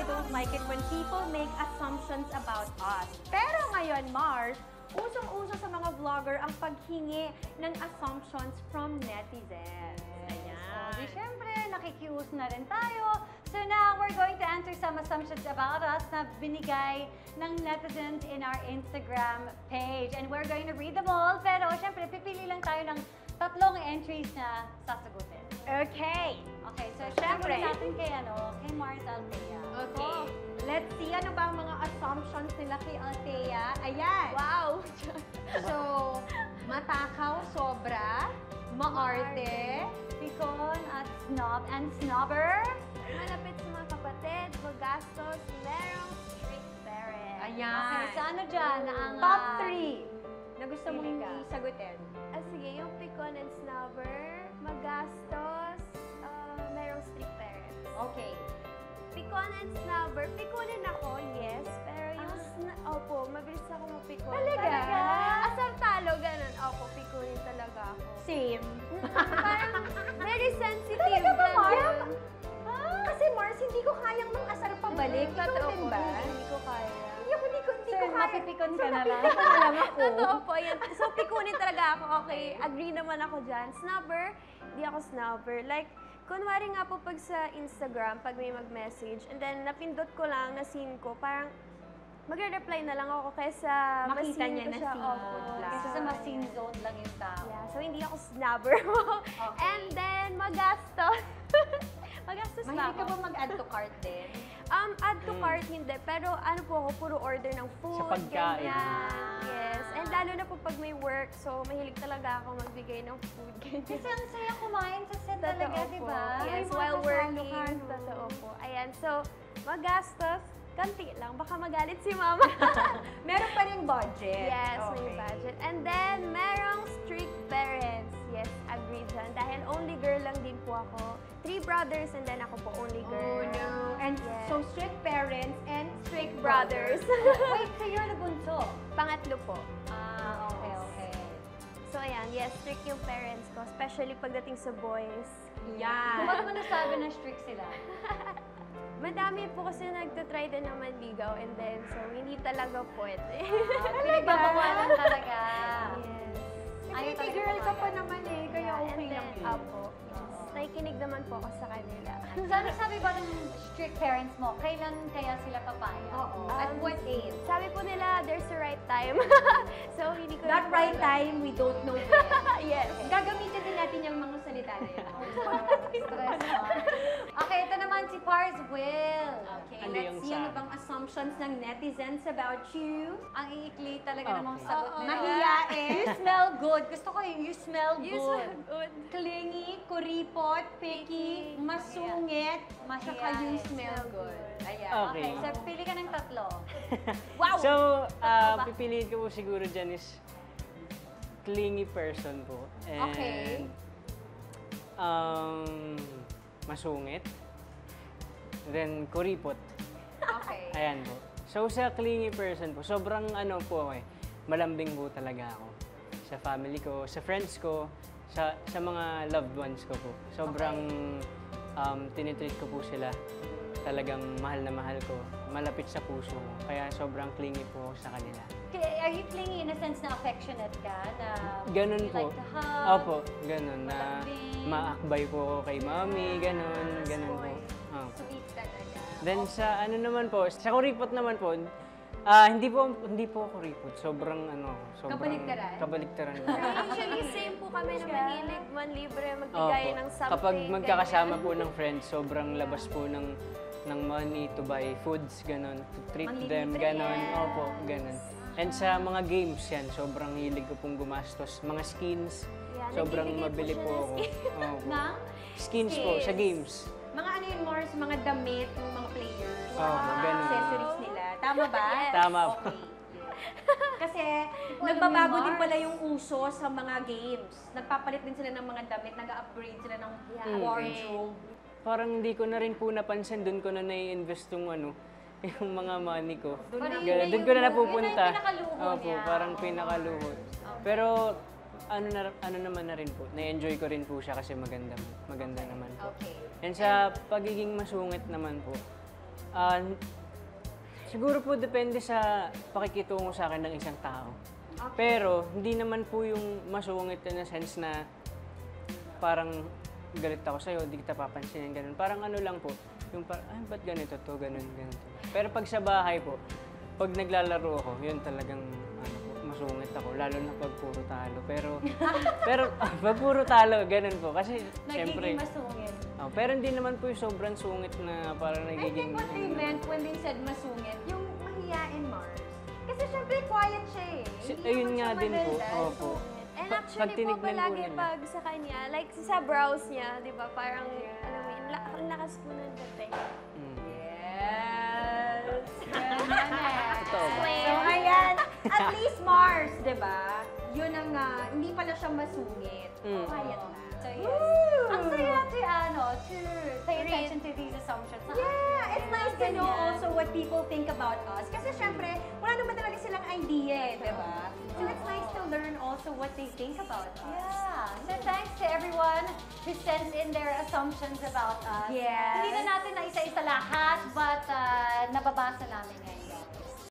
we don't like it when people make assumptions about us. Pero ngayon, Mars, usong-uso sa mga vlogger ang paghingi ng assumptions from netizens. Ayan. Di syempre, nakikius na rin tayo. So now, we're going to answer some assumptions about us na binigay ng netizens in our Instagram page. And we're going to read them all. Pero syempre, pipili lang tayo ng 3 entries na sasagutin. Okay. Okay, so Syempre. syempre natin kay Mars Althea. Okay. Let's see ano ba ang mga assumptions nila kay Althea. Ayan. Wow! So, matakaw, sobra, maarte, Pikon at snob and snobber. Malapit sa mga kapatid, magastos, merong strict parents. Ayan. Okay, so ano dyan ang Top 3 na gusto mong pili ka. sagutin. Sige, yung pikon and snobber, magastos, merong strict parents. Okay. Pikon and snobber, pikunin ako, yes. Pero yung, opo, mabilis ako mapikon. Talaga? Asar talo, ganun. Opo, pikunin talaga ako. Same. Parang very sensitive. Talaga ba, Mars? ganun. Kasi Mars, hindi ko kayang mang asar pabalik. Ikaw Totoo din po, ba? hindi ko kaya. Hindi ko So, kaya. mapipikon ka na lang. Napipikon na lang ako. Totoo po, yan. So, pikunin talaga ako. Okay, agree naman ako dyan. Snubber, di ako snubber. Like, kunwari nga po pag sa Instagram, pag may mag-message, and then napindot ko lang na scene ko, parang magre-reply na lang ako kaysa Makita ma-scene niya ko na siya. scene Opo. lang. Kasi sa ma-scene zone lang yung tao. Yeah, so hindi ako snubber mo. Okay. And then, magastos. Magastos ba Mahilig ako? ka ba mag-add to cart din? Add to cart hindi, pero ano po ako, puro order ng food, Sa pagkain. ganyan. Yes. And lalo na po pag may work, so mahilig talaga ako magbigay ng food, ganyan. Kasi ang saya kumain sa set Totoo talaga, po. di ba? Yes, May mga while kasalo working. ka. Totoo po. Ayan, so, magastos, kanti lang. Baka magalit si mama. Meron pa ring budget. Yes, may Okay. budget. And then, merong strict parents. Yes, agree dyan. Dahil only girl lang din po ako. 3 brothers and then ako po only Oh girl. no. And Yes. so strict parents and strict brothers. Wait, so you're the bunso? Pangatlo po. Ah, okay, okay. So, ayan, yes, strict yung parents ko. Especially pagdating sa boys. Yan. Ba't mo nasabi na strict sila? Madami po kasi nagtatry din ng manligaw and then, so, hindi talaga pwede. Pinagbabawalan talaga. Yes. Ayaw Pretty talaga girl ka pa pumayag. naman eh, kaya Yeah, okay and lang then, yun. Apo. Nakikinig naman po ako sa kanila. So, ano sabi ba ng strict parents mo? Kailan kaya sila papayag? Oo. At what age? Sabi po nila, there's a right time. So, hindi ko That na po right alam. time, we don't know yet. Yes. Gagamitin din natin yung mga salita na yun. Stress mo. Okay, ito naman si Pars Will. Okay, Ano let's yung see sa ano akin? bang assumptions ng netizens about you. Ang iikli talaga namang Okay. sagot nila. Mahiyain. You smell good. Gusto ko yung you smell You good. smell good. Clingy, kuripot, picky, masungit, tsaka you smell good. Ayan. Okay, Okay. so pili ka ng 3. Wow! So, ba? pipiliin ko po siguro dyan is clingy person po. And, Okay. Masungit. Then, kuripot. Okay. Ayan po. So, sa clingy person po, sobrang ano po ako eh, malambing po talaga ako. Sa family ko, sa friends ko, sa mga loved ones ko po. Sobrang tinitreat ko po sila. Talagang mahal na mahal ko. Malapit sa puso ko. Kaya sobrang clingy po ako sa kanila. Are you clingy in a sense na affectionate ka? Na Ganun you po. like to hug? Opo, ganun. Na Malambing. maakbay po ako kay mami, ganun, ganun po. Spoiled. Opo. Sweet talaga. Then sa ano naman po, sa kuripot naman po, hindi po ako kuripot. Sobrang Kabaligtaran? Kabaligtaran. Usually, same po kami na mahilig manlibre, Opo. magbigay ng something. Kapag magkakasama ganyan. po ng friends, sobrang labas po ng money to buy foods, ganun, to treat them, Manlilibre, ganun. yes. Opo, ganun. And sa mga games yan, sobrang hilig ko pong gumastos. Mga skins, Yeah, sobrang nagbibigay po mabili siya po ng ako. skin. Opo. Ng Skins po, sa games. Mga ano yun, Mars, mga damit ng mga players. Opo, ganun. Accessories nila. Tama ba? Yes. Tama po. Okay. Kasi alam nagbabago yung din Mars. pala yung uso sa mga games. Nagpapalit din sila ng mga damit, nag-upgrade sila ng Yeah, wardrobe. Parang hindi ko na rin po napansin, doon ko na nai-invest yung yung mga money ko. Parang Ganun, yun doon na ko na yung- napupunta. yun na yung pinakaluho Opo, niya. parang pinakaluhod. Pero ano naman na rin po, na-enjoy ko rin po siya kasi maganda naman po. Okay. And sa pagiging masungit naman po, Ah, siguro po depende sa pakikitungo sa akin ng isang tao. Pero hindi naman po yung masungit in a sense na parang galit ako sa'yo, di kita papansinin, ganun. Parang ano lang po, yung parang, ay, ba't ganito to, ganun, ganito. Pero pag sa bahay po, pag naglalaro ako, yun talagang ano po, masungit ako, lalo na pag puro talo. Pero pag puro talo, ganun po. Kasi, syempre, Nagiging masungit. pero hindi naman po yung sobrang sungit na parang I nagiging... think what they meant when they said masungit, yung mahiyain, Mars. Kasi syempre quiet siya eh. Hindi ayun naman nga siya din po. madaldal. Opo. And Pag actually po, tinignan po palagi nila. pag sa kanya, like sa browse niya, di ba, parang, alam mo yun, ang lakas po ng dating. Mm. Yes! Totoo ba? So, ayan. At least Mars, di ba? Yun ang, hindi pala siya masungit. Mm. Quiet na. So, yes. Woo! Ang saya to pay attention to these assumptions. Yeah, it's nice to know Ganyan. also what people think about us. Kasi syempre, wala naman talaga silang idea, di ba? So it's nice to learn also what they think about us. Yeah. So thanks to everyone who sends in their assumptions about us. Yes. Hindi na natin na isa-isa lahat, but nababasa namin ngayon.